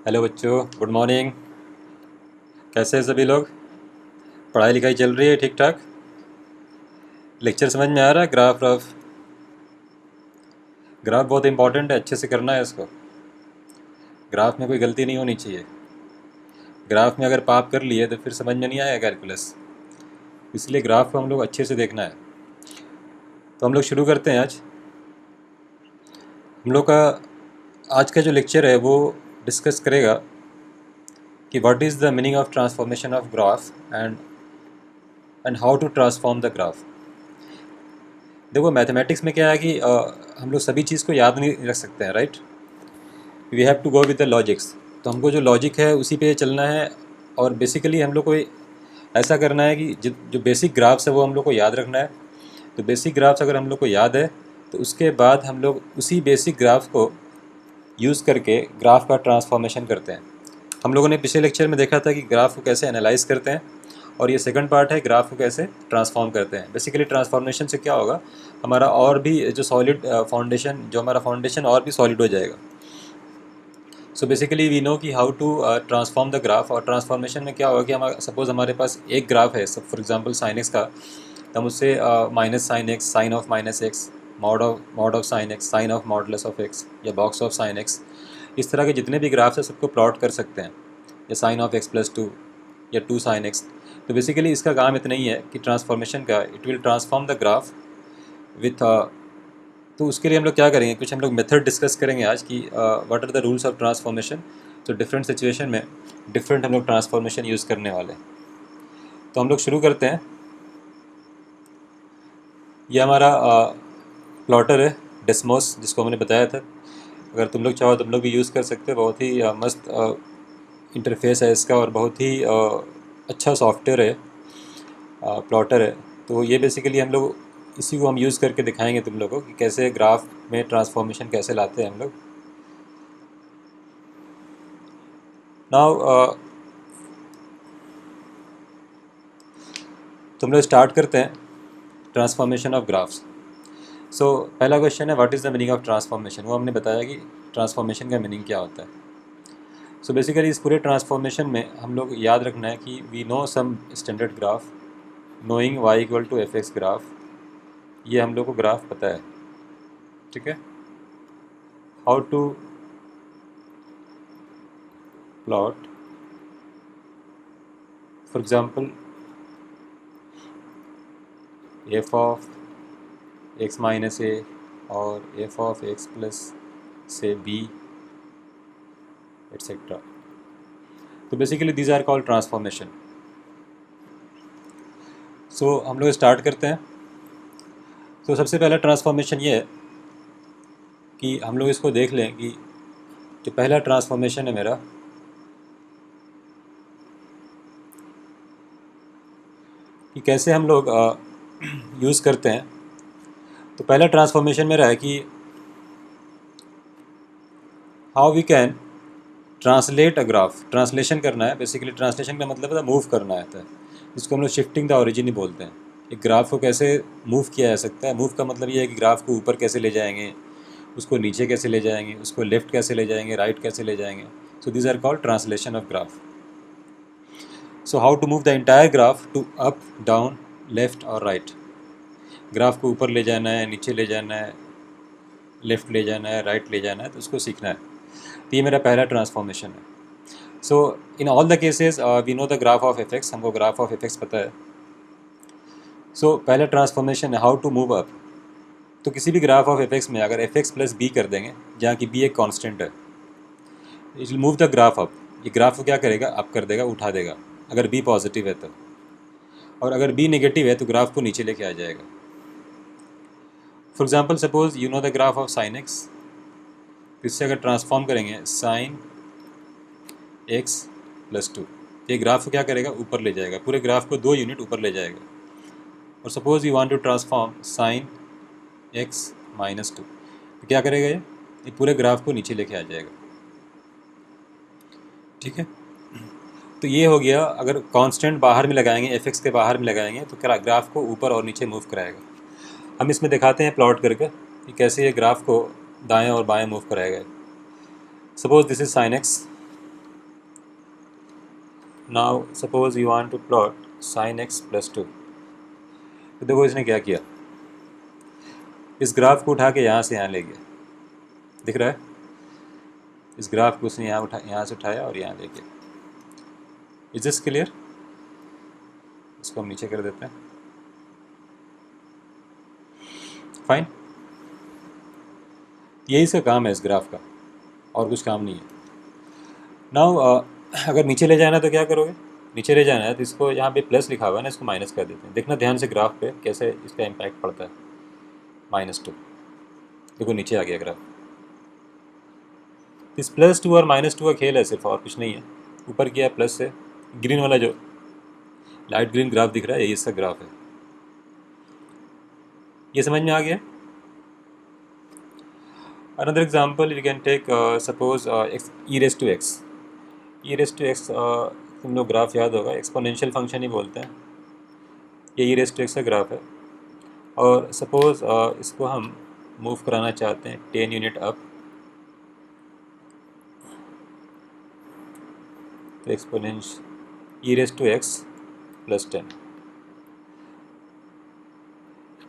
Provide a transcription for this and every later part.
Hello बच्चों, good morning. कैसे हैं सभी लोग? पढ़ाई लिखाई चल रही है ठीक ठाक? लेक्चर समझ में आ रहा है? ग्राफ बहुत इंपॉर्टेंट है, अच्छे से करना है इसको। ग्राफ में कोई गलती नहीं होनी चाहिए। ग्राफ में अगर पाप कर लिए तो फिर समझ में नहीं आएगा कैलकुलस। इसलिए ग्राफ को हम लोग अच्छे से देखना है। तो हम लोग शुरू करते हैं आज। हम लोग का आज का जो लेक्चर है वो डिस्कस करेगा कि what is the meaning of transformation of graph and how to transform the graph. देखो, मैथमेटिक्स में क्या है कि हम लोग सभी चीज़ को याद नहीं रख सकते हैं, right? We have to go with the logics. तो हमको जो लॉजिक है उसी पे चलना है। और बेसिकली हम लोग को ऐसा करना है कि जो बेसिक ग्राफ्स है वो हम लोग को याद रखना है। तो बेसिक ग्राफ्स अगर हम लोग को याद है तो उसके बाद हम लोग उसी बेसिक ग्राफ को यूज़ करके ग्राफ का ट्रांसफॉर्मेशन करते हैं। हम लोगों ने पिछले लेक्चर में देखा था कि ग्राफ को कैसे एनालाइज करते हैं, और ये सेकंड पार्ट है ग्राफ को कैसे ट्रांसफॉर्म करते हैं। बेसिकली ट्रांसफॉर्मेशन से क्या होगा, हमारा और भी जो सॉलिड फाउंडेशन, जो हमारा फाउंडेशन और भी सॉलिड हो जाएगा। सो बेसिकली वी नो कि how to transform the graph. और ट्रांसफॉर्मेशन में क्या होगा कि हमारा सपोज़ हमारे पास एक ग्राफ है, सब फॉर एग्जांपल साइन एक्स का, तो हम उससे minus sine x, sine of minus x, mod of sine x, sine of modulus of x, या बॉक्स ऑफ साइन एक्स, इस तरह के जितने भी ग्राफ्स हैं सबको प्लॉट कर सकते हैं। या sine of x plus two, या टू साइन एक्स। तो बेसिकली इसका काम इतना ही है कि ट्रांसफॉर्मेशन का, it will transform the graph with. तो उसके लिए हम लोग क्या करेंगे, कुछ हम लोग मेथड डिस्कस करेंगे आज कि what are the rules of transformation. तो डिफरेंट सिचुएशन में डिफरेंट हम लोग ट्रांसफॉर्मेशन यूज़ करने वाले हैं। तो हम लोग शुरू करते हैं। ये हमारा प्लॉटर है, डेस्मोस, जिसको हमने बताया था। अगर तुम लोग चाहो तुम लोग भी यूज़ कर सकते हो। बहुत ही मस्त इंटरफेस है इसका, और बहुत ही अच्छा सॉफ्टवेयर है, प्लॉटर है। तो ये बेसिकली हम लोग इसी को हम यूज़ करके दिखाएंगे तुम लोगों को कि कैसे ग्राफ में ट्रांसफॉर्मेशन कैसे लाते हैं हम लोग। नाउ तुम लोग स्टार्ट करते हैं ट्रांसफॉर्मेशन ऑफ ग्राफ्स। सो पहला क्वेश्चन है, what is the meaning of transformation. वो हमने बताया कि ट्रांसफॉर्मेशन का मीनिंग क्या होता है। सो बेसिकली इस पूरे ट्रांसफॉर्मेशन में हम लोग याद रखना है कि we know some standard graph, knowing y equal to F x graph. ये हम लोग को ग्राफ पता है, ठीक है। How to plot, for example f of x minus a और एफ ऑफ एक्स प्लस से बी एट्सेट्रा। तो basically these are called transformation. So हम लोग स्टार्ट करते हैं। तो सबसे पहला ट्रांसफॉर्मेशन ये है कि हम लोग इसको देख लें कि जो पहला ट्रांसफॉर्मेशन है मेरा, कि कैसे हम लोग यूज़ करते हैं। तो पहला ट्रांसफॉर्मेशन मेरा है कि how we can translate a graph. Translation करना है, बेसिकली ट्रांसलेशन का मतलब है मूव करना है, जिसको हम लोग शिफ्टिंग द ओरिजिन ही बोलते हैं। एक ग्राफ को कैसे मूव किया जा सकता है। मूव का मतलब ये है कि ग्राफ को ऊपर कैसे ले जाएंगे, उसको नीचे कैसे ले जाएंगे, उसको लेफ़्ट कैसे ले जाएंगे, राइट कैसे ले जाएंगे। So these are called translation of graph. So how to move the entire graph to up, down, left और राइट। ग्राफ को ऊपर ले जाना है, नीचे ले जाना है, लेफ़्ट ले जाना है, राइट ले जाना है, तो उसको सीखना है। तो ये मेरा पहला ट्रांसफॉर्मेशन है। So in all the cases we know the graph of F x. हमको ग्राफ ऑफ एफ एक्स पता है। सो पहला ट्रांसफॉर्मेशन है हाउ टू मूव अप। तो किसी भी ग्राफ ऑफ एफ एक्स में अगर एफ एक्स प्लस बी कर देंगे, जहाँ की बी एक कांस्टेंट है, it will move the graph up. ये ग्राफ को क्या करेगा, अप कर देगा, उठा देगा, अगर बी पॉजिटिव है तो। और अगर बी नेगेटिव है तो ग्राफ को नीचे लेके आ जाएगा। For example suppose you know the graph of sine x. तो इससे अगर ट्रांसफॉर्म करेंगे साइन एक्स प्लस टू, ये ग्राफ को क्या करेगा, ऊपर ले जाएगा, पूरे ग्राफ को 2 यूनिट ऊपर ले जाएगा। और suppose you want to transform sine x minus two, तो क्या करेगा, ये पूरे ग्राफ को नीचे लेके आ जाएगा, ठीक है। तो ये हो गया, अगर कांस्टेंट बाहर में लगाएंगे, एफ एक्स के बाहर में लगाएंगे तो ग्राफ को ऊपर और नीचे मूव कराएगा। हम इसमें दिखाते हैं प्लॉट करके कि कैसे ये ग्राफ को दाएं और बाएं मूव कराएगा। Suppose this is sine x, now suppose you want to plot sine x plus 2। तो देखो इसने क्या किया, इस ग्राफ को उठा के यहाँ से यहाँ ले गया, दिख रहा है? इस ग्राफ को उसने यहाँ से उठाया और यहाँ ले गया। Is this clear? इसको हम नीचे कर देते हैं। फाइन, यही इसका काम है इस ग्राफ का, और कुछ काम नहीं है। नाउ अगर नीचे ले जाना है तो क्या करोगे? नीचे ले जाना है तो इसको यहाँ पे प्लस लिखा हुआ है ना, इसको माइनस कर देते हैं। देखना ध्यान से ग्राफ पे कैसे इसका इम्पैक्ट पड़ता है। -2, देखो नीचे आ गया ग्राफ। इस +2 और -2 का खेल है सिर्फ, और कुछ नहीं है। ऊपर किया प्लस से, ग्रीन वाला जो लाइट ग्रीन ग्राफ दिख रहा है यही इसका ग्राफ है। ये समझ में आ गया? Another example you can take suppose e raise to x. तुम लोग ग्राफ याद होगा, एक्सपोनेंशियल फंक्शन ही बोलते हैं। ये e रेस टू एक्स का ग्राफ है, और सपोज इसको हम मूव कराना चाहते हैं 10 यूनिट अप, तो exponential e raise to x plus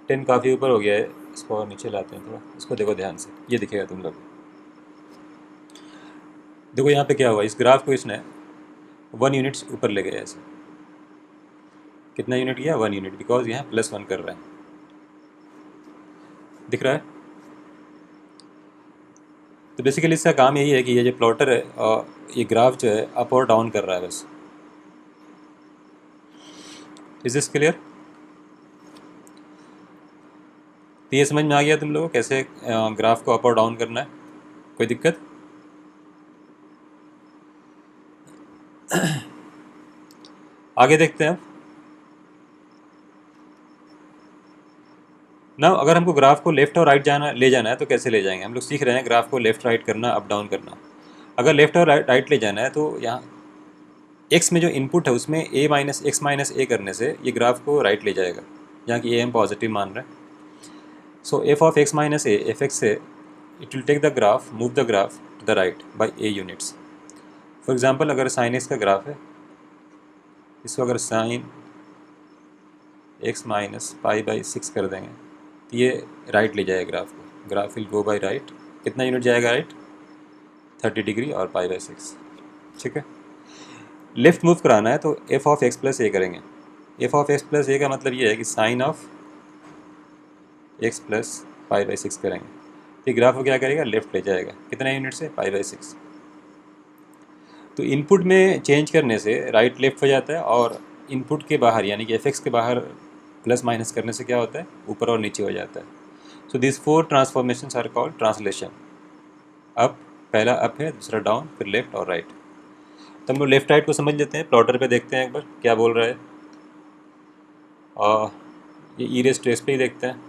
10 काफ़ी ऊपर हो गया है, इसको और नीचे लाते हैं थोड़ा। इसको देखो ध्यान से, ये दिखेगा तुम लोग। देखो यहाँ पे क्या हुआ, इस ग्राफ को इसने 1 यूनिट ऊपर ले गया ऐसे। कितना यूनिट गया? 1 यूनिट, बिकॉज यहाँ +1 कर रहा है। दिख रहा है? तो बेसिकली इसका काम यही है कि ये जो प्लॉटर है और ये ग्राफ जो है अप और डाउन कर रहा है बस। Is this clear? तो ये समझ में आ गया तुम लोगों को कैसे ग्राफ को अप और डाउन करना है? कोई दिक्कत? आगे देखते हैं। ना अगर हमको ग्राफ को लेफ़्ट और राइट ले जाना है तो कैसे ले जाएंगे? हम लोग सीख रहे हैं ग्राफ को लेफ़्ट राइट करना, अप डाउन करना। अगर लेफ़्ट और राइट ले जाना है तो यहाँ x में जो इनपुट है उसमें a माइनस एक्स माइनस ए करने से ये ग्राफ को राइट ले जाएगा, जहाँ की a हम पॉजिटिव मान रहे हैं। So f of x minus a, f x से it will take the graph, move the graph to the right by a units. For example अगर साइन x का ग्राफ है, इसको अगर sine x minus pi by 6 कर देंगे तो ये राइट ले जाएगा ग्राफ को। Graph will go by right. कितना यूनिट जाएगा राइट? 30 डिग्री और पाई बाई 6। ठीक है। लेफ्ट मूव कराना है तो f of x plus a करेंगे। f of x plus a का मतलब ये है कि sine of x plus pi by 6 करेंगे। तो ग्राफ को क्या करेगा? लेफ्ट ले जाएगा। कितना यूनिट से? पाई बाई 6। तो इनपुट में चेंज करने से राइट लेफ्ट हो जाता है, और इनपुट के बाहर यानी कि fx के बाहर प्लस माइनस करने से क्या होता है? ऊपर और नीचे हो जाता है। So this 4 transformations are called translation. Up, पहला अप है, दूसरा डाउन, फिर लेफ्ट और राइट। तो हम लोग लेफ्ट राइट को समझ लेते हैं। प्लॉटर पे देखते हैं एक बार क्या बोल रहा है। और ये ई रेस टू एक्स पे ही देखते हैं।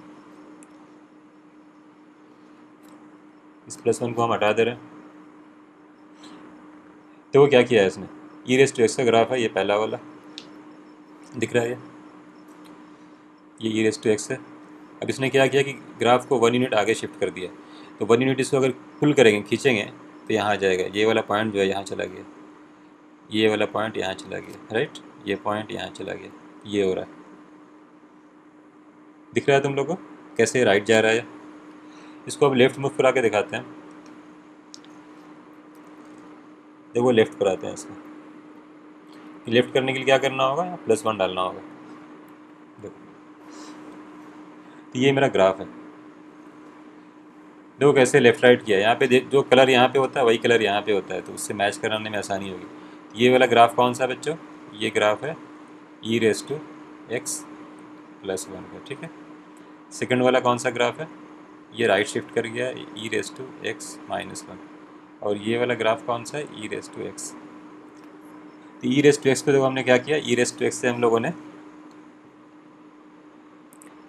इस +1 को हम हटा दे रहे हैं। तो वो क्या किया है इसने? ई रेस टू एक्स का ग्राफ है, ये पहला वाला दिख रहा है, ये ई रेस टू एक्स है। अब इसने क्या किया कि ग्राफ को 1 यूनिट आगे शिफ्ट कर दिया। तो 1 यूनिट इसको अगर पुल करेंगे, खींचेंगे, तो यहाँ आ जाएगा। ये वाला पॉइंट जो है यहाँ चला गया, ये वाला पॉइंट यहाँ चला गया, राइट? ये पॉइंट यहाँ चला गया, ये हो रहा है। दिख रहा है तुम लोग को कैसे राइट जा रहा है? इसको अब लेफ्ट मूव करा के दिखाते हैं। देखो लेफ्ट पर आते हैं इसको। लेफ्ट करने के लिए क्या करना होगा? +1 डालना होगा। देखो, तो ये मेरा ग्राफ है। देखो कैसे लेफ्ट राइट किया। यहाँ पे जो कलर यहाँ पे होता है वही कलर यहाँ पे होता है, तो उससे मैच कराने में आसानी होगी। ये वाला ग्राफ कौन सा है बच्चों? ये ग्राफ है ई रेस टू एक्स +1 का, ठीक है। सेकंड वाला कौन सा ग्राफ है? ये राइट शिफ्ट कर गया, ई रेस टू एक्स -1। और ये वाला ग्राफ कौन सा है? E raise to x. तो ई रेस टू एक्स को देखो हमने क्या किया, ई रेस टू एक्स से हम लोगों ने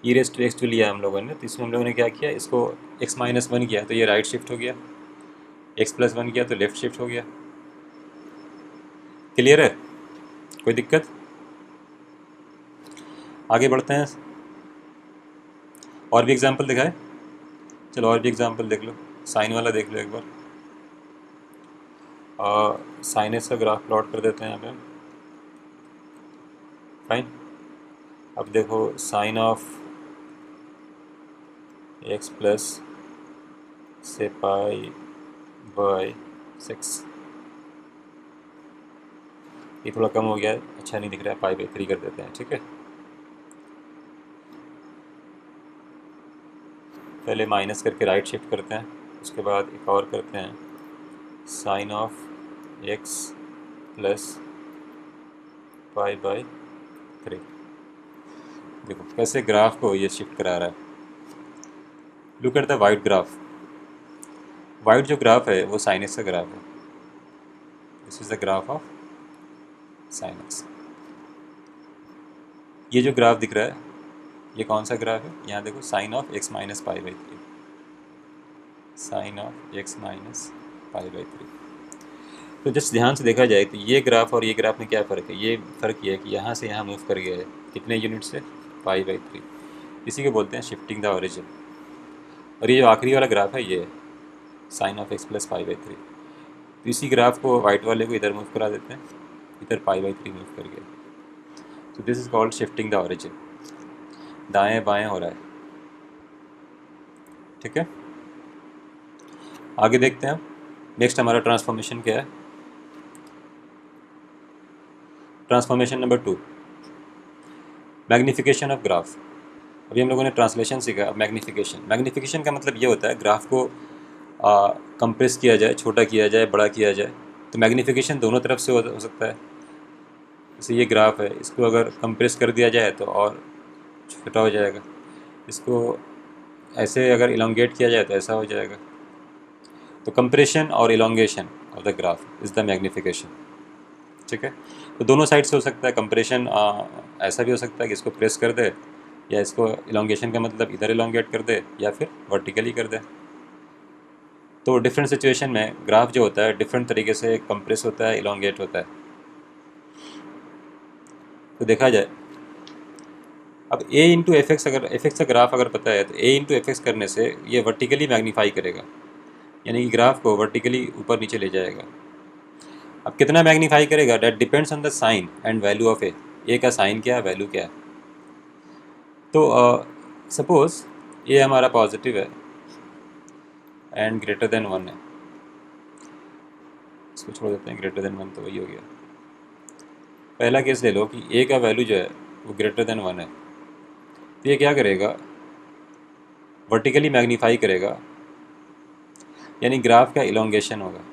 ई रेस टू एक्स लिया हम लोगों ने, तो इसमें हम लोगों ने क्या किया, इसको x-1 किया तो ये राइट शिफ्ट हो गया, x+1 किया तो लेफ्ट शिफ्ट हो गया। क्लियर है? कोई दिक्कत? आगे बढ़ते हैं। और भी एग्जाम्पल दिखाए? चलो और भी एग्जाम्पल देख लो। साइन वाला देख लो एक बार। साइन एक्स का ग्राफ प्लॉट कर देते हैं यहाँ पे। फाइन। अब देखो साइन ऑफ एक्स प्लस से पाई बाई 6, ये थोड़ा कम हो गया है, अच्छा नहीं दिख रहा है, पाई बाई 3 कर देते हैं, ठीक है। पहले माइनस करके राइट शिफ्ट करते हैं, उसके बाद एक और करते हैं, sine of x plus pi by 3। देखो कैसे ग्राफ को ये शिफ्ट करा रहा है। Look at the white graph. White जो ग्राफ है वो साइन एक्स का ग्राफ है। This is the graph of sine x. ये जो ग्राफ दिख रहा है ये कौन सा ग्राफ है? यहाँ देखो, sine of x minus pi by 3, sine of x minus pi by 3। तो जस्ट ध्यान से देखा जाए तो ये ग्राफ और ये ग्राफ में क्या फ़र्क है? ये फ़र्क ये है कि यहाँ से यहाँ मूव कर गया है, कितने यूनिट से? पाई बाई 3। इसी को बोलते हैं शिफ्टिंग द ओरिजिन। और ये जो आखिरी वाला ग्राफ है ये sine of x plus pi by 3। तो इसी ग्राफ को वाइट वाले को इधर मूव करा देते हैं, इधर पाई बाई 3 मूव कर गया। तो this is called shifting the origin. दाएँ बाएँ हो रहा है, ठीक है। आगे देखते हैं नेक्स्ट हमारा ट्रांसफॉर्मेशन क्या है। Transformation number 2, magnification of graph. अभी हम लोगों ने ट्रांसलेशन सीखा, अब मैग्नीफिकेशन। मैग्नीफिकेशन का मतलब ये होता है ग्राफ को कंप्रेस किया जाए, छोटा किया जाए, बड़ा किया जाए। तो मैग्नीफिकेशन दोनों तरफ से हो सकता है। जैसे ये ग्राफ है, इसको अगर कंप्रेस कर दिया जाए तो और छोटा हो जाएगा, इसको ऐसे अगर इलोंगेट किया जाए तो ऐसा हो जाएगा। तो कंप्रेशन और elongation of the graph is the magnification, ठीक है। तो दोनों साइड से हो सकता है। कंप्रेशन ऐसा भी हो सकता है कि इसको प्रेस कर दे, या इसको इलोंगेशन का मतलब इधर इलोंगेट कर दे, या फिर वर्टिकली कर दे। तो डिफरेंट सिचुएशन में ग्राफ जो होता है डिफरेंट तरीके से कंप्रेस होता है, इलोंगेट होता है। तो देखा जाए, अब a इंटू एफ एक्स, अगर एफ एक्स का ग्राफ अगर पता है तो a इंटू एफ एक्स करने से ये वर्टिकली मैग्नीफाई करेगा, यानी कि ग्राफ को वर्टिकली ऊपर नीचे ले जाएगा। अब कितना मैग्नीफाई करेगा? That depends on the sign and value of a का साइन क्या है, वैल्यू क्या है। तो सपोज ए हमारा पॉजिटिव है एंड ग्रेटर देन 1 है, इसको छोड़ देते हैं, ग्रेटर देन 1 तो वही हो गया। पहला केस ले लो कि ए का वैल्यू जो है वो ग्रेटर देन 1 है, तो ये क्या करेगा? वर्टिकली मैग्नीफाई करेगा, यानी ग्राफ का इलोंगेशन होगा,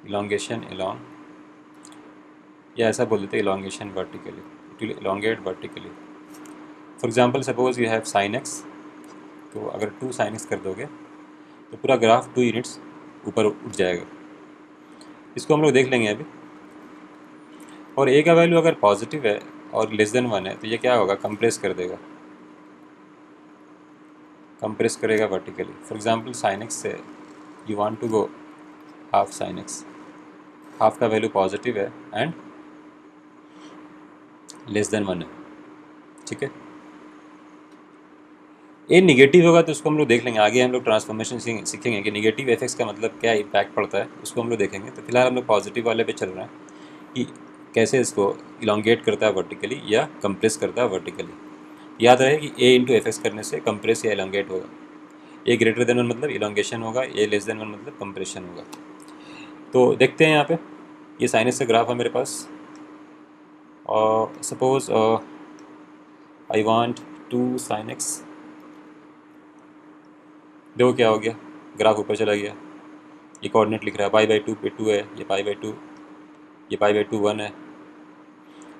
इलोंगेशन इलोंग, या ऐसा बोल देते हैं elongation vertically, it will elongate vertically. For example suppose you have sign x, तो अगर 2 साइन एक्स कर दोगे तो पूरा ग्राफ 2 यूनिट्स ऊपर उठ जाएगा। इसको हम लोग देख लेंगे अभी। और ए का वैल्यू अगर पॉजिटिव है और लेस देन 1 है तो ये क्या होगा? कंप्रेस कर देगा, कंप्रेस करेगा vertically. For example sine x से you want to go half sine x, half का वैल्यू पॉजिटिव है एंड लेस देन 1 है, ठीक है। ए निगेटिव होगा तो उसको हम लोग देख लेंगे, आगे हम लोग ट्रांसफॉर्मेशन सीखेंगे कि निगेटिव एफ एक्स का मतलब क्या इम्पैक्ट पड़ता है, उसको हम लोग देखेंगे। तो फिलहाल हम लोग पॉजिटिव वाले पे चल रहे हैं कि कैसे इसको इलोंगेट करता है वर्टिकली या कंप्रेस करता है वर्टिकली। याद रहे कि ए इंटू एफ एक्स करने से कंप्रेस या इलोंगेट होगा। ए ग्रेटर देन 1 मतलब इलोंगेशन होगा, ए लेस देन 1 मतलब कंप्रेशन होगा। तो देखते हैं यहाँ पे, ये साइन एक्स का ग्राफ है मेरे पास, और suppose I want 2 sine x. देखो क्या हो गया, ग्राफ ऊपर चला गया। ये कोऑर्डिनेट लिख रहा है पाई बाई 2 पे 2 है, ये पाई बाई 2, ये पाई बाई 2 1 है,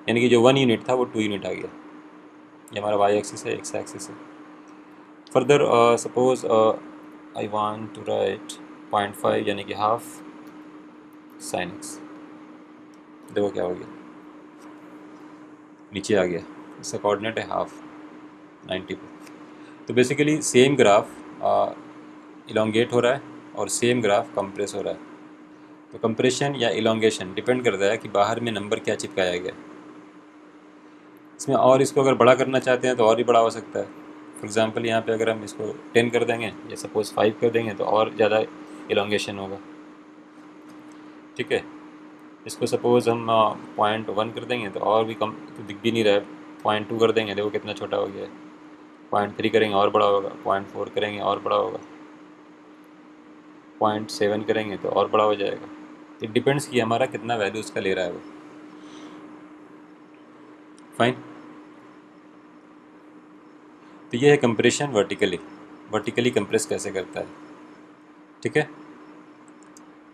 यानी कि जो 1 यूनिट था वो 2 यूनिट आ गया। ये हमारा वाई एक्सिस है, एक्स एक्सिस है। Further suppose I want to write 0.5 यानी कि हाफ साइन एक्स। देखो क्या हो गया, नीचे आ गया, इसका कोऑर्डिनेट है हाफ 90 पे। तो बेसिकली सेम ग्राफ इलोंगेट हो रहा है और सेम ग्राफ कंप्रेस हो रहा है। तो कंप्रेशन या इलोंगेशन डिपेंड करता है कि बाहर में नंबर क्या चिपकाया गया इसमें। और इसको अगर बड़ा करना चाहते हैं तो और भी बड़ा हो सकता है। फॉर एग्जांपल यहाँ पे अगर हम इसको 10 कर देंगे या सपोज 5 कर देंगे तो और ज़्यादा इलोंगेशन होगा, ठीक है। इसको सपोज़ हम 0.1 कर देंगे तो और भी कम, तो दिख भी नहीं रहा है। 0.2 कर देंगे, देखो कितना छोटा हो गया है। 0.3 करेंगे और बड़ा होगा, 0.4 करेंगे और बड़ा होगा, 0.7 करेंगे तो और बड़ा हो जाएगा। इट डिपेंड्स कि हमारा कितना वैल्यू उसका ले रहा है वो। फाइन। तो ये है कंप्रेशन वर्टिकली, वर्टिकली कंप्रेस कैसे करता है। ठीक है।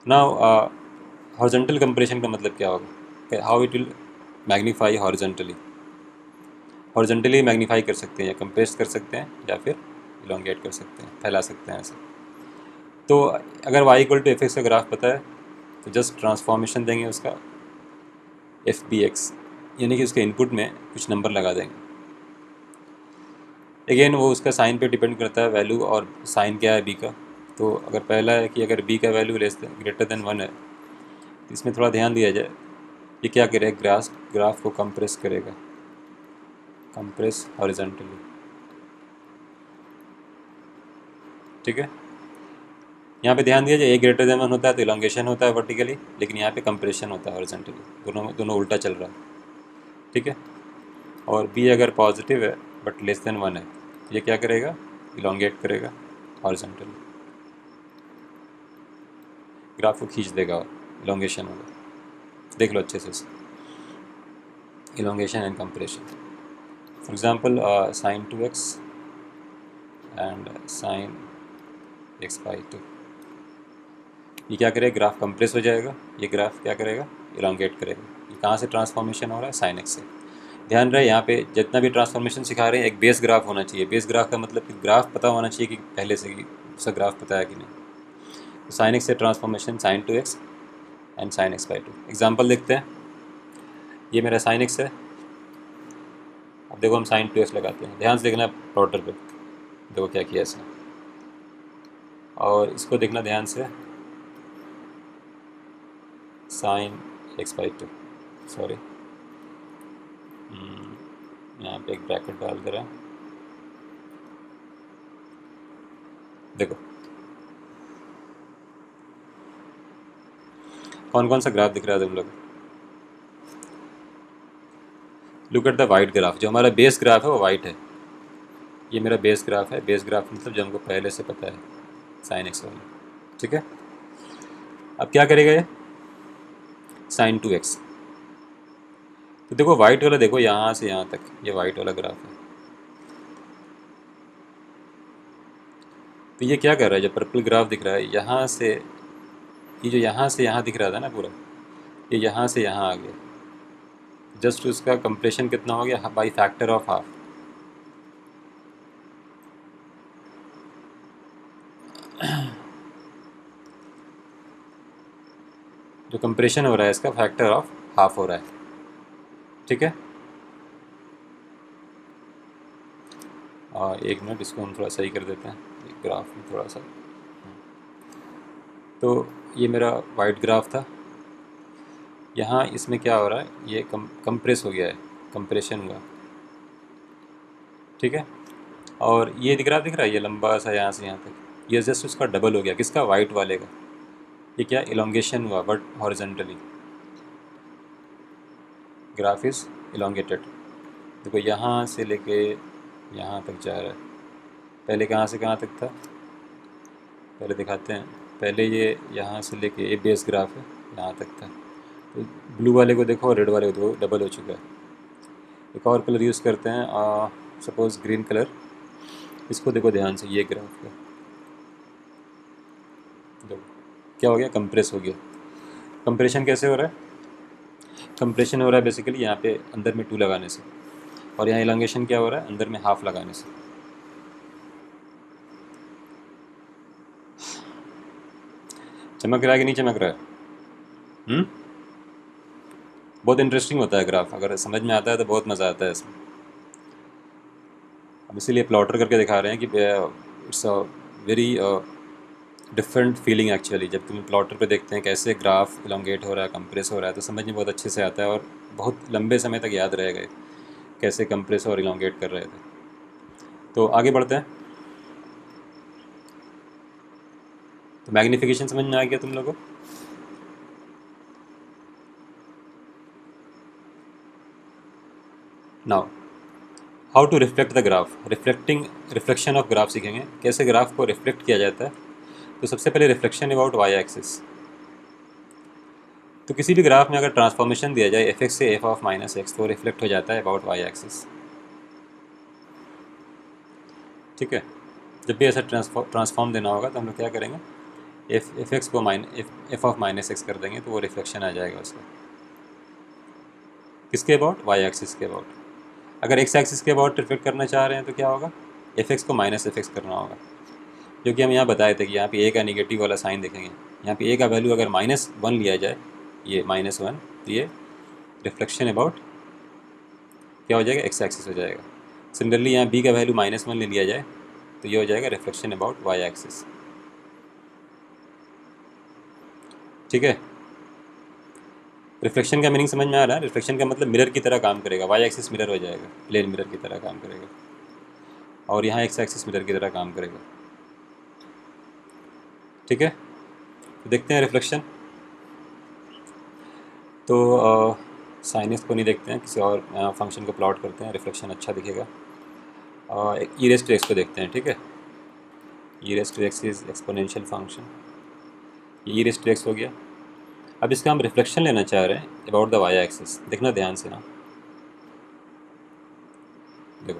नाउ हॉरिजॉन्टल कंप्रेशन का मतलब क्या होगा, how it will magnify horizontally. Horizontally magnify कर सकते हैं या कंप्रेस कर सकते हैं या फिर इलोंगेट कर सकते हैं, फैला सकते हैं ऐसे। तो अगर y equal to F X का ग्राफ पता है तो जस्ट ट्रांसफॉर्मेशन देंगे उसका एफ बी एक्स, यानी कि उसके इनपुट में कुछ नंबर लगा देंगे। अगेन वो उसका साइन पे डिपेंड करता है वैल्यू, और साइन क्या है बी का। तो अगर पहला है कि अगर बी का वैल्यू ग्रेटर देन 1 है तो इसमें थोड़ा ध्यान दिया जाए। ये क्या करेगा, ग्राफ को कंप्रेस करेगा, कंप्रेस हॉरिजॉन्टली। ठीक है। यहाँ पे ध्यान दिया जाए, ए ग्रेटर देन 1 होता है तो इलोंगेशन होता है वर्टिकली, लेकिन यहाँ पे कंप्रेशन होता है हॉरिजॉन्टली। दोनों दोनों उल्टा चल रहा है। ठीक है। और बी अगर पॉजिटिव है बट लेस देन 1 है, ये क्या करेगा, इलोंगेट करेगा हॉरिजॉन्टली, ग्राफ को खींच देगा, इलोंगेशन होगा। देख लो अच्छे से, elongation and compression. For example sine 2x and sine x/2, ये क्या करेगा, ग्राफ कंप्रेस हो जाएगा, ये ग्राफ क्या करेगा, इलोंगेट करेगा। ये कहाँ से ट्रांसफॉर्मेशन हो रहा है, साइन x से। ध्यान रहे यहाँ पे जितना भी ट्रांसफॉर्मेशन सिखा रहे हैं एक बेस ग्राफ होना चाहिए। बेस ग्राफ का मतलब कि ग्राफ पता होना चाहिए कि पहले से कि उसका ग्राफ पता है कि नहीं। तो साइन x से transformation sine 2x and sine x/2। Example देखते हैं। ये मेरा साइन x है, अब देखो हम साइन 2x लगाते हैं। ध्यान से देखना प्लॉटर पे, देखो क्या किया इसने। और इसको देखना ध्यान से, साइन x/2, सॉरी यहाँ पे एक ब्रैकेट डाल दे रहा है। देखो कौन कौन सा ग्राफ दिख रहा है तुम लोग। Look at the white graph, जो हमारा बेस ग्राफ है वो वाइट है। ये मेरा बेस ग्राफ है। बेस ग्राफ मतलब जो हमको पहले से पता है, साइन x वाला। ठीक है। अब क्या करेगा ये, साइन 2x। तो देखो वाइट वाला, देखो यहाँ से यहाँ तक ये वाइट वाला ग्राफ है। तो ये क्या कर रहा है, जो पर्पल ग्राफ दिख रहा है यहाँ से, ये जो यहाँ से यहाँ दिख रहा था ना पूरा, ये यहाँ से यहाँ आ गया। जस्ट उसका कंप्रेशन कितना हो गया, बाई फैक्टर ऑफ हाफ। जो कंप्रेशन हो रहा है इसका फैक्टर ऑफ हाफ हो रहा है। ठीक है। और एक मिनट, इसको हम थोड़ा सही कर देते हैं ग्राफ में थोड़ा सा। तो ये मेरा वाइट ग्राफ था। यहाँ इसमें क्या हो रहा है, ये कंप्रेस हो गया है, कंप्रेशन हुआ। ठीक है। और ये दिख रहा है ये लंबा सा यहाँ से यहाँ तक, ये जस्ट उसका डबल हो गया, किसका, वाइट वाले का। ये क्या, इलोंगेशन हुआ but horizontally, graph is elongated. देखो यहाँ से लेके यहाँ तक जा रहा है। पहले कहाँ से कहाँ तक था, पहले दिखाते हैं। पहले ये यहाँ से लेके, ये बेस ग्राफ है, यहाँ तक था। तो ब्लू वाले को देखो, रेड वाले को देखो, डबल हो चुका है। एक और कलर यूज़ करते हैं, सपोज़ ग्रीन कलर। इसको देखो ध्यान से, ये ग्राफ का देखो क्या हो गया, कंप्रेस हो गया। कंप्रेशन कैसे हो रहा है, कंप्रेशन हो रहा है बेसिकली यहाँ पे अंदर में 2 लगाने से, और यहाँ इलांगेशन क्या हो रहा है, अंदर में हाफ लगाने से। चमक रहा है कि नहीं चमक रहा है? बहुत इंटरेस्टिंग होता है ग्राफ, अगर समझ में आता है तो बहुत मज़ा आता है इसमें। अब इसीलिए प्लॉटर करके दिखा रहे हैं कि it's a very different feeling actually. जब तुम प्लॉटर पे देखते हैं कैसे ग्राफ इलोंगेट हो रहा है, कंप्रेस हो रहा है, तो समझ में बहुत अच्छे से आता है और बहुत लंबे समय तक याद रहेगा ये, कैसे कंप्रेस और इलोंगेट कर रहे थे। तो आगे बढ़ते हैं। तो मैग्नीफिकेशन समझ में आ गया तुम लोगों को? Now how to reflect the graph, reflection of graph सीखेंगे, कैसे ग्राफ को रिफ्लेक्ट किया जाता है। तो सबसे पहले रिफ्लेक्शन अबाउट वाई एक्सिस। तो किसी भी ग्राफ में अगर ट्रांसफॉर्मेशन दिया जाए एफ एक्स से एफ ऑफ माइनस एक्स तो रिफ्लेक्ट हो जाता है अबाउट वाई एक्सिस। ठीक है, जब भी ऐसा ट्रांसफॉर्म देना होगा तो हम लोग क्या करेंगे, एफ एक्स को एफ ऑफ माइनस एक्स कर देंगे तो वो रिफ्लेक्शन आ जाएगा उसका। किसके अबाउट, वाई एक्सिस के अबाउट। अगर एक्स एक्सिस के अबाउट रिफ्लेक्ट करना चाह रहे हैं तो क्या होगा, एफ एक्स को माइनस एफ एक्स करना होगा, जो कि हम यहाँ बताए थे कि यहाँ पे ए का निगेटिव वाला साइन देखेंगे। यहाँ पे ए का वैल्यू अगर -1 लिया जाए, ये -1, तो ये रिफ्लेक्शन अबाउट क्या हो जाएगा, एक्स एक्सिस हो जाएगा। सिमिलरली यहाँ बी का वैल्यू -1 ले लिया जाए तो ये हो जाएगा रिफ्लेक्शन अबाउट वाई एक्सिस। ठीक है, रिफ्लेक्शन का मीनिंग समझ में आ रहा है। रिफ्लेक्शन का मतलब मिरर की तरह काम करेगा, वाई एक्सिस मिरर हो जाएगा, प्लेन मिरर की तरह काम करेगा, और यहाँ एक्स एक्सिस मिरर की तरह काम करेगा। ठीक है, तो देखते हैं रिफ्लेक्शन। तो साइनस को नहीं देखते हैं, किसी और फंक्शन को प्लॉट करते हैं, रिफ्लेक्शन अच्छा दिखेगा। ई रेस टू एक्स को देखते हैं। ठीक है, e raise to x is exponential function, e raise to x हो गया। अब इसका हम रिफ्लेक्शन लेना चाह रहे हैं अबाउट द वाई एक्सिस। देखना ध्यान से ना, देखो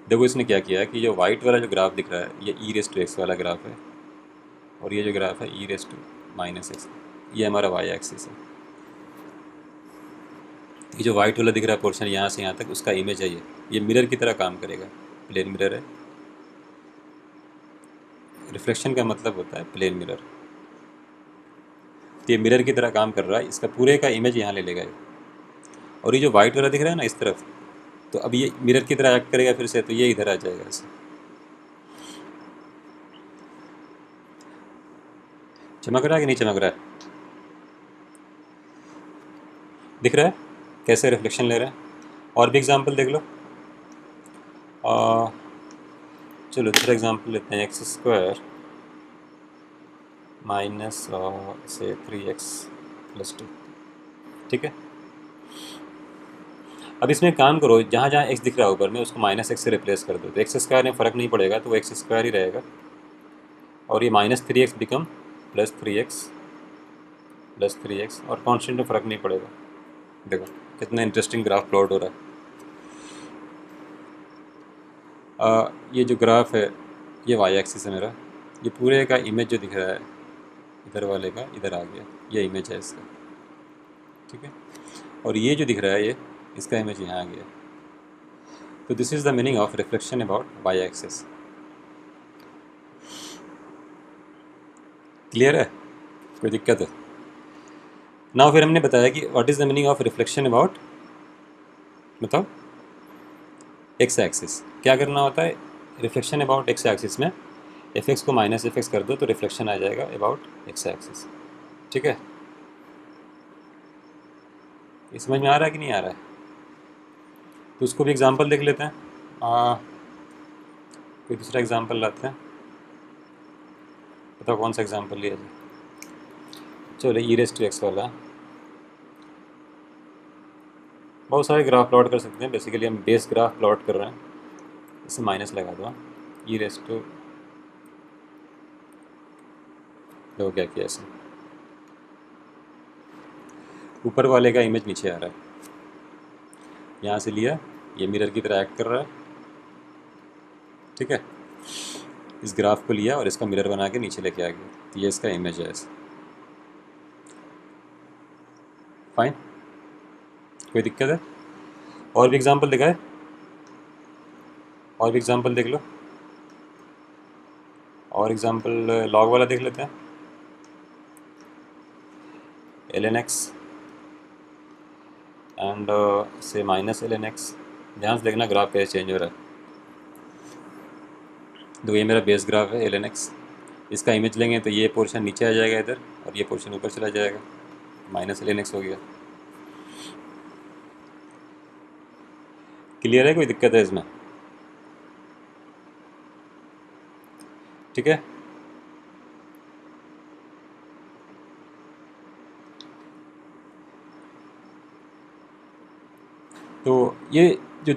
देखो इसने क्या किया है कि जो वाइट वाला जो ग्राफ दिख रहा है ये ई रेस टू एक्स वाला ग्राफ है, और ये जो ग्राफ है e raise to minus x, ये हमारा वाई एक्सिस है। ये जो वाइट वाला दिख रहा है पोर्शन यहाँ से यहाँ तक, उसका इमेज है ये मिरर की तरह काम करेगा, प्लेन मिरर है। रिफ्लेक्शन का मतलब होता है प्लेन मिरर। तो ये मिरर की तरह काम कर रहा है, इसका पूरे का इमेज यहाँ ले लेगा ये। और ये जो वाइट वाला दिख रहा है ना इस तरफ, तो अब ये मिरर की तरह एक्ट करेगा फिर से, तो ये इधर आ जाएगा ऐसे। चमक रहा है कि नहीं चमक रहा है, दिख रहा है कैसे रिफ्लेक्शन ले रहा है। और भी एग्जांपल देख लो। चलो दूसरा एग्जांपल लेते हैं, एक्स स्क्वायर माइनस से 3x+2। ठीक है, अब इसमें काम करो, जहाँ जहाँ एक्स दिख रहा है ऊपर में उसको -x से रिप्लेस कर दो, तो एक्स स्क्वायर में फ़र्क नहीं पड़ेगा, तो वो एक्स स्क्वायर ही रहेगा। और ये -3x बिकम +3x और कांस्टेंट में फ़र्क नहीं पड़ेगा। देखो कितना इंटरेस्टिंग ग्राफ प्लॉट हो रहा है। ये जो ग्राफ है ये वाई एक्सिस है मेरा, ये पूरे का इमेज जो दिख रहा है इधर वाले का इधर आ गया, ये इमेज है इसका। ठीक है, और ये जो दिख रहा है ये इसका इमेज यहाँ आ गया। तो this is the meaning of reflection about Y axis. Clear है, कोई दिक्कत है ना। फिर हमने बताया कि what is the meaning of reflection about, मतलब एक्स एक्सिस। क्या करना होता है, रिफ्लेक्शन अबाउट एक्स एक्सिस में एफ एक्स को -f एक्स कर दो तो रिफ्लेक्शन आ जाएगा अबाउट एक्स एक्सिस। ठीक है, ये समझ में आ रहा है कि नहीं आ रहा है। तो उसको भी एग्जांपल देख लेते हैं। कोई दूसरा एग्जांपल लाते हैं, बताओ कौन सा एग्जांपल लिया जाए। चलो ई रेस टू एक्स वाला, बहुत सारे ग्राफ प्लॉट कर सकते हैं, बेसिकली हम बेस ग्राफ प्लॉट कर रहे हैं, इसे माइनस लगा दो। ई रेस टू, देखो क्या किया ऐसे, ऊपर वाले का इमेज नीचे आ रहा है, यहाँ से लिया, ये मिरर की तरह एक्ट कर रहा है। ठीक है, इस ग्राफ को लिया और इसका मिरर बना के नीचे लेके आ गया, तो ये इसका इमेज है ऐसे। फाइन, कोई दिक्कत है। और भी एग्जांपल दिखाए, और भी एग्जांपल देख लो। और एग्जांपल लॉग वाला देख लेते हैं, ln x एंड से -ln x। ध्यान से देखना ग्राफ कैसे चेंज हो रहा है। तो ये मेरा बेस ग्राफ है ln x, इसका इमेज लेंगे तो ये पोर्शन नीचे आ जाएगा इधर, और ये पोर्शन ऊपर चला जाएगा, -ln x हो गया। क्लियर है, कोई दिक्कत है इसमें। ठीक है, तो ये जो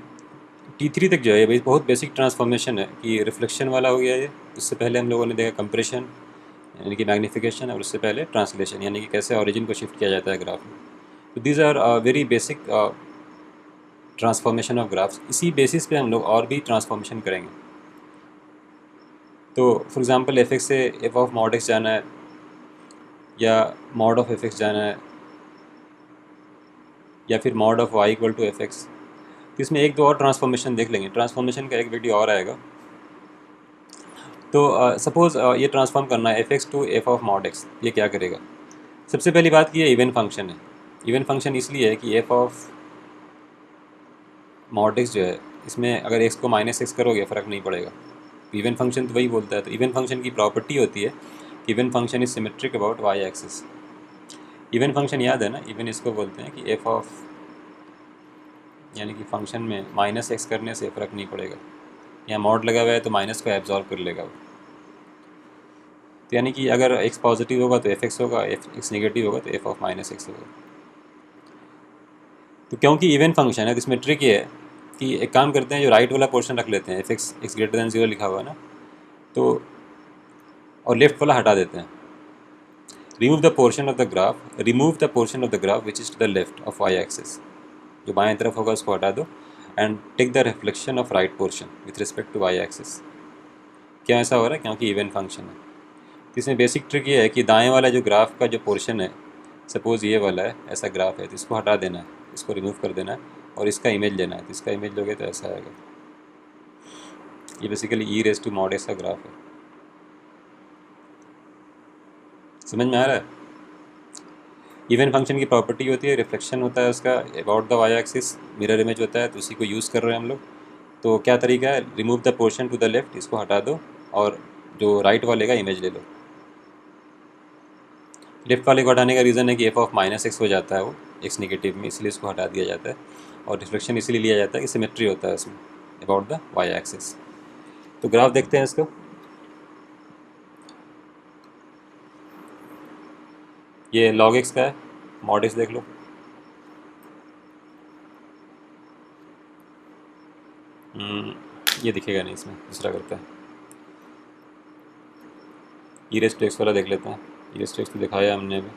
T3 तक जो है ये बहुत बेसिक ट्रांसफॉर्मेशन है कि रिफ्लेक्शन वाला हो गया ये। इससे पहले हम लोगों ने देखा कंप्रेशन यानी कि मैग्नीफिकेशन, और उससे पहले ट्रांसलेशन यानी कि कैसे ओरिजिन को शिफ्ट किया जाता है ग्राफ में। तो these are very basic transformation of graphs. इसी बेसिस पे हम लोग और भी ट्रांसफॉर्मेशन करेंगे। तो फॉर एग्जांपल एफ एक्स से एफ ऑफ मॉड एक्स जाना है या मॉड ऑफ एफ एक्स जाना है या फिर mod of Y equal to F X. तो इसमें एक दो और ट्रांसफॉर्मेशन देख लेंगे। ट्रांसफॉर्मेशन का एक वीडियो और आएगा। तो सपोज़ ये ट्रांसफॉर्म करना है F X to F of mod X. ये क्या करेगा? सबसे पहली बात की है इवन फंक्शन है। इवन फंक्शन इसलिए है कि एफ ऑफ मॉड एक्स जो है इसमें अगर एक्स को माइनस एक्स करोगे फ़र्क नहीं पड़ेगा। इवन फंक्शन तो वही बोलता है। तो इवन फंक्शन की प्रॉपर्टी होती है कि even function is symmetric about Y axis. Even function याद है ना? इवन इसको बोलते हैं कि एफ ऑफ यानी कि फंक्शन में माइनस एक्स करने से फ़र्क नहीं पड़ेगा। यहाँ मॉड लगा हुआ है तो माइनस को एब्जॉर्ब कर लेगा वो। तो यानी कि अगर एक्स पॉजिटिव होगा तो एफ एक्स होगा, एफ एक्स नेगेटिव होगा तो एफ ऑफ माइनस एक्स होगा। तो क्योंकि इवन फंक्शन है तो इसमें ट्रिक ये है कि एक काम करते हैं, जो राइट वाला पोर्शन रख लेते हैं, F x x greater than 0 लिखा हुआ है ना, तो और लेफ्ट वाला हटा देते हैं। Remove the portion of the graph which is to the left of Y axis. जो बाएं तरफ होगा उसको हटा दो and take the reflection of right portion with respect to Y axis. क्या ऐसा हो रहा है? क्योंकि इवन फंक्शन है। तो इसमें बेसिक ट्रिक ये है कि दाएं वाला जो ग्राफ का जो पोर्शन है, सपोज़ ये वाला है, ऐसा ग्राफ है तो इसको हटा देना है, इसको रिमूव कर देना है और इसका इमेज लेना है। तो इसका इमेज लोगे तो ऐसा आएगा। ये basically e raise to mod X का ग्राफ है। समझ में आ रहा है? इवन फंक्शन की प्रॉपर्टी होती है, रिफ्लेक्शन होता है उसका about the Y axis, mirror image होता है, तो उसी को यूज़ कर रहे हैं हम लोग। तो क्या तरीका है? Remove the portion to the left, इसको हटा दो और जो राइट वाले का इमेज ले लो। लेफ्ट वाले को हटाने का रीज़न है कि एफ ऑफ माइनस एक्स हो जाता है वो एक्स नेगेटिव में, इसलिए इसको हटा दिया जाता है। और रिफ्लेक्शन इसलिए लिया जाता है कि सिमेट्री होता है उसमें अबाउट द वाई एक्सिस। तो ग्राफ देखते हैं इसको। ये लॉग एक्स का है, मॉड एक्स देख लो। ये दिखेगा नहीं इसमें, दूसरा करते हैं। ई रेस टू एक्स वाला देख लेते हैं। ई रेस टू एक्स तो दिखाया हमने अभी,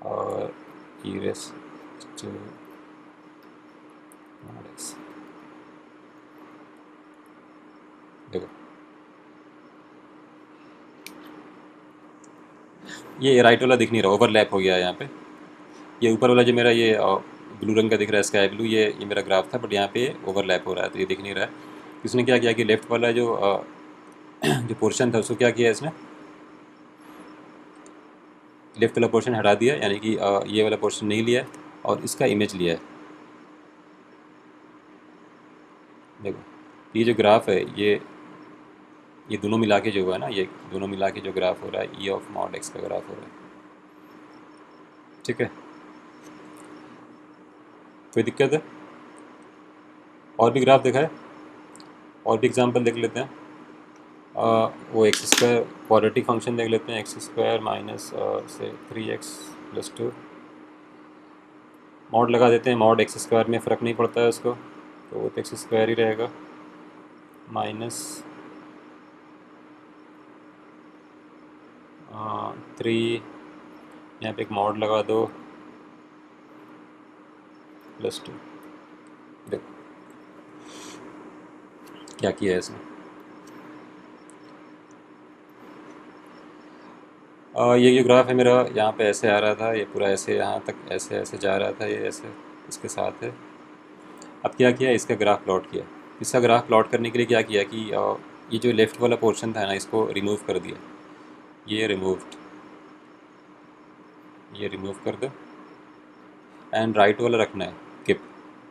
और ई रेस टू मॉड एक्स देखो। ये राइट वाला दिख नहीं रहा, ओवरलैप हो गया है यहाँ पे। ये ऊपर वाला जो मेरा ये ब्लू रंग का दिख रहा है, स्काई ब्लू, ये मेरा ग्राफ था, बट यहाँ पे ओवरलैप हो रहा है तो ये दिख नहीं रहा है। इसने क्या किया कि लेफ्ट वाला जो जो पोर्शन था उसको क्या किया इसने, लेफ्ट वाला पोर्शन हटा दिया, यानी कि ये वाला पोर्शन नहीं लिया है और इसका इमेज लिया है। देखो ये जो ग्राफ है ये दोनों मिला के जो हुआ है ना, ये दोनों मिला के जो ग्राफ हो रहा है, ई ऑफ मॉड एक्स का ग्राफ हो रहा है। ठीक है, कोई दिक्कत है? और भी ग्राफ दिखाए, और भी एग्जांपल देख लेते हैं। वो एक्स स्क्वायर क्वाड्रेटिक फंक्शन देख लेते हैं। एक्स स्क्वायर माइनस से 3x+2 मॉड लगा देते हैं। मॉड एक्स स्क्वायर में फ़र्क नहीं पड़ता है उसको, तो वो तो एक्स स्क्वायर ही रहेगा। माइनस 3, यहाँ पे एक मॉड लगा दो, +2। देखो क्या किया है इसने। ये जो ग्राफ है मेरा, यहाँ पे ऐसे आ रहा था, ये पूरा ऐसे यहाँ तक ऐसे ऐसे जा रहा था, ये ऐसे इसके साथ है। अब क्या किया, इसका ग्राफ प्लॉट किया। इसका ग्राफ प्लॉट करने के लिए क्या किया कि ये जो लेफ़्ट वाला पोर्शन था ना, इसको रिमूव कर दिया। ये रिमूव कर दो एंड राइट वाला रखना है, किप।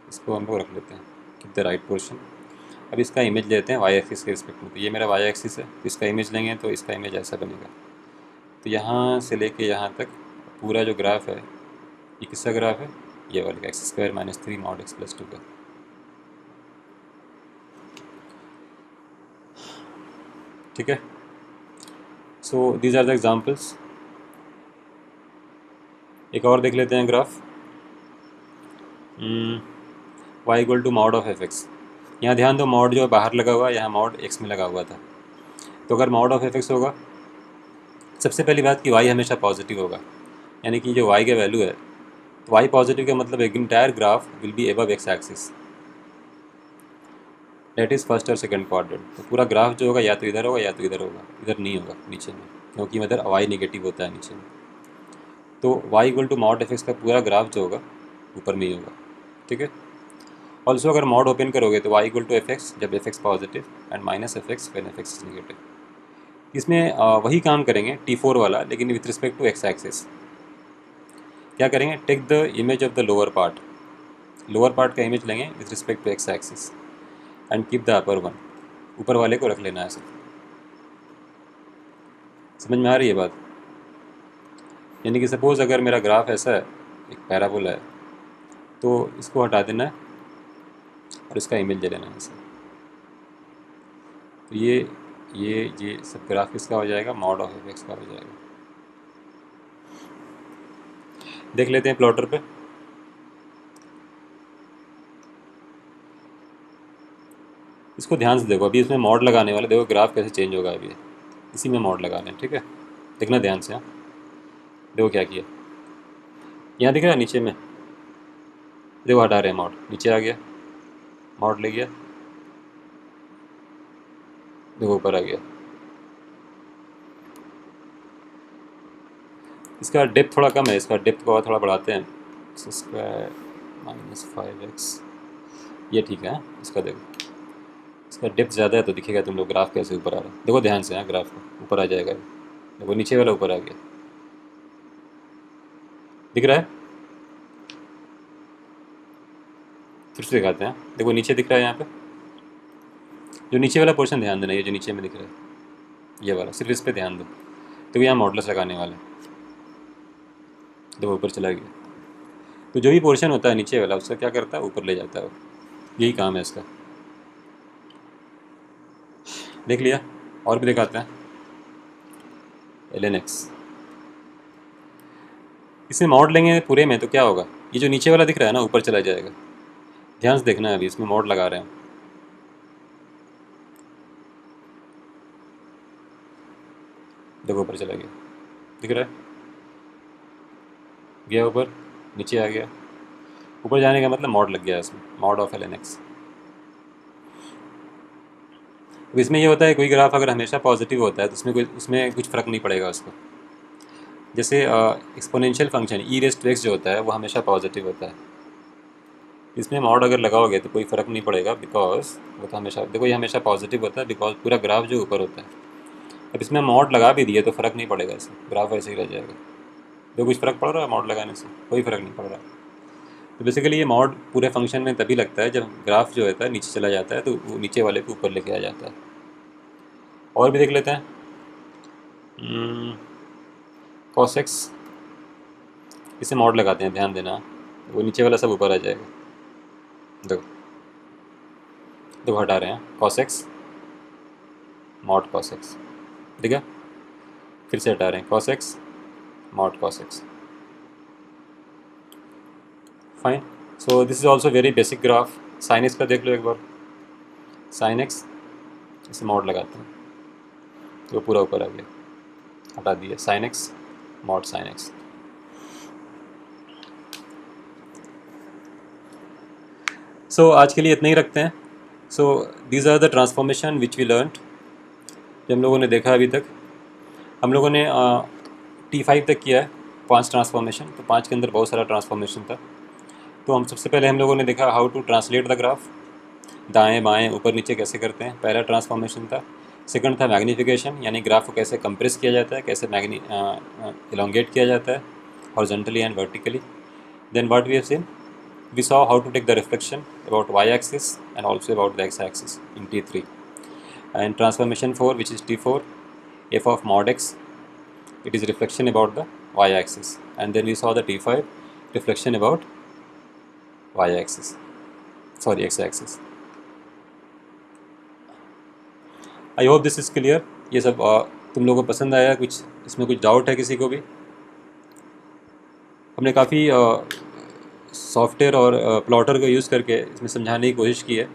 इसको हम लोग रख लेते हैं, किप द राइट पोर्शन। अब इसका इमेज लेते हैं वाई एक्सिस के रिस्पेक्ट में। तो ये मेरा वाई एक्सिस है, तो इसका इमेज लेंगे तो इसका इमेज ऐसा बनेगा। तो यहाँ से लेके यहाँ तक पूरा जो ग्राफ है, ये किसका ग्राफ है? ये वाले x square minus 3 mod x+2 का। ठीक है, so these are the examples. एक और देख लेते हैं graph. Y equal to mod of F X. यहाँ ध्यान दो, मॉड जो है बाहर लगा हुआ है, यहाँ मॉड एक्स में लगा हुआ था। तो अगर मॉड ऑफ एफ एक्स होगा, सबसे पहली बात कि वाई हमेशा पॉजिटिव होगा, यानी कि जो वाई का वैल्यू है, तो वाई पॉजिटिव का मतलब एक entire graph will be above x axis, that is first और सेकंड क्वाड्रेंट। तो पूरा ग्राफ जो होगा या तो इधर होगा या तो इधर होगा, इधर नहीं होगा नीचे में, क्योंकि इधर वाई नेगेटिव होता है नीचे में। तो Y equal to mod F X का पूरा ग्राफ जो होगा ऊपर में ही होगा, ठीक है। ऑल्सो अगर मॉड ओपन करोगे तो Y equal to F x जब f x positive and minus f x when f x is negative. इसमें वही काम करेंगे T4 वाला, लेकिन with respect to x axis. क्या करेंगे, take the image of the lower part का इमेज लेंगे with respect to x axis and keep the upper one, ऊपर वाले को रख लेना है सिर्फ। समझ में आ रही है बात? यानी कि सपोज़ अगर मेरा ग्राफ ऐसा है, एक पैराबोला है, तो इसको हटा देना है और इसका इमेज ले लेना है ऐसे। तो ये सब ग्राफ किसका हो जाएगा, मॉड ऑफ एफ एक्स का हो जाएगा। देख लेते हैं प्लॉटर पे। इसको ध्यान से देखो, अभी इसमें मॉड लगाने वाले, देखो ग्राफ कैसे चेंज होगा अभी, इसी में मॉड लगाने हैं, ठीक है। देखना ध्यान से, हाँ देखो क्या किया, यहाँ दिख रहा है नीचे में, देखो हटा रहे हैं मॉड, नीचे आ गया, मॉड ले गया, देखो ऊपर आ गया। इसका डेप्थ थोड़ा कम है, इसका डेप्थ को और थोड़ा बढ़ाते हैं, स्क्वायर -5x, ये ठीक है। इसका देखो, इसका डेप्थ ज़्यादा है तो दिखेगा तुम लोग ग्राफ कैसे ऊपर आ रहा है। देखो ध्यान से, हाँ ग्राफ को ऊपर आ जाएगा, देखो नीचे वाला ऊपर आ गया, दिख रहा है। फिर से दिखाते हैं, देखो नीचे दिख रहा है, यहाँ पे जो नीचे वाला पोर्शन ध्यान देना, ये जो नीचे में दिख रहा है ये वाला, सिर्फ इस पर ध्यान दो। तो यहाँ मॉडल्स लगाने वाले, देखो ऊपर चला गया। तो जो भी पोर्शन होता है नीचे वाला, उसका क्या करता है, ऊपर ले जाता है, यही काम है इसका। देख लिया, और भी दिखाते हैं, ln x। इसमें मॉड लेंगे पूरे में तो क्या होगा, ये जो नीचे वाला दिख रहा है ना ऊपर चला जाएगा। ध्यान से देखना है, अभी इसमें मॉड लगा रहे हैं, देखो ऊपर चला गया, दिख रहा है, गया ऊपर, नीचे आ गया। ऊपर जाने का मतलब मॉड लग गया इसमें, मॉड ऑफ ln x। अब इसमें ये होता है, कोई ग्राफ अगर हमेशा पॉजिटिव होता है तो उसमें कुछ फ़र्क नहीं पड़ेगा उसको। जैसे एक्सपोनेंशियल फंक्शन e⁻x जो होता है वो हमेशा पॉजिटिव होता है, इसमें मॉड अगर लगाओगे तो कोई फ़र्क नहीं पड़ेगा, बिकॉज वो तो हमेशा, देखो ये हमेशा पॉजिटिव होता है, बिकॉज पूरा ग्राफ जो ऊपर होता है। अब इसमें मॉड लगा भी दिए तो फ़र्क नहीं पड़ेगा, इससे ग्राफ ऐसे ही रह जाएगा। देखो कुछ फ़र्क पड़ रहा है मॉड लगाने से, कोई फ़र्क नहीं पड़ रहा। तो बेसिकली ये मॉड पूरे फंक्शन में तभी लगता है जब ग्राफ जो होता है नीचे चला जाता है, तो वो नीचे वाले को ऊपर लेके आ जाता है। और भी देख लेते हैं, cos x, इसे मॉड लगाते हैं, ध्यान देना, वो नीचे वाला सब ऊपर आ जाएगा। देखो देखो हटा रहे हैं, cos x mod cos x, ठीक है। फिर से हटा रहे हैं, cos x mod cos x, fine. So this is also very basic graph. sin x का देख लो एक बार, sin x, इसे मॉड लगाते हैं तो पूरा ऊपर आ गया, हटा दिया, sin x mod sin x। So आज के लिए इतना ही रखते हैं। So these are the transformation which we learned, जो हम लोगों ने देखा अभी तक। हम लोगों ने T5 तक किया है 5 ट्रांसफॉर्मेशन, तो 5 के अंदर बहुत सारा ट्रांसफॉर्मेशन था। तो हम सबसे पहले हम लोगों ने देखा how to translate the graph, दाएं बाएं ऊपर नीचे कैसे करते हैं, पहला ट्रांसफॉर्मेशन था। सेकंड था मैग्नीफिकेशन, यानी ग्राफ को कैसे कंप्रेस किया जाता है, कैसे इलोंगेट किया जाता है horizontally and vertically. Then what we have seen, we saw how to take the reflection about y-axis and also about the x-axis in T3. And transformation 4, which is T4, f of mod x, it is reflection about the y-axis. And then we saw the T5, reflection about y-axis, sorry x-axis. I hope this is clear. ये सब तुम लोगों को पसंद आया, कुछ इसमें कुछ डाउट है किसी को भी? हमने काफ़ी सॉफ्टवेयर और प्लॉटर का यूज़ करके इसमें समझाने की कोशिश की है।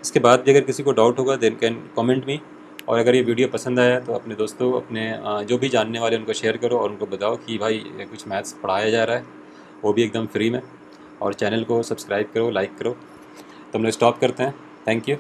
इसके बाद भी अगर किसी को डाउट होगा देन कैन कमेंट मी, और अगर ये वीडियो पसंद आया तो अपने दोस्तों, अपने जो भी जानने वाले उनको शेयर करो और उनको बताओ कि भाई ये कुछ मैथ्स पढ़ाया जा रहा है, वो भी एकदम फ्री में। और चैनल को सब्सक्राइब करो, लाइक करो। तो हम लोग स्टॉप करते हैं। Thank you.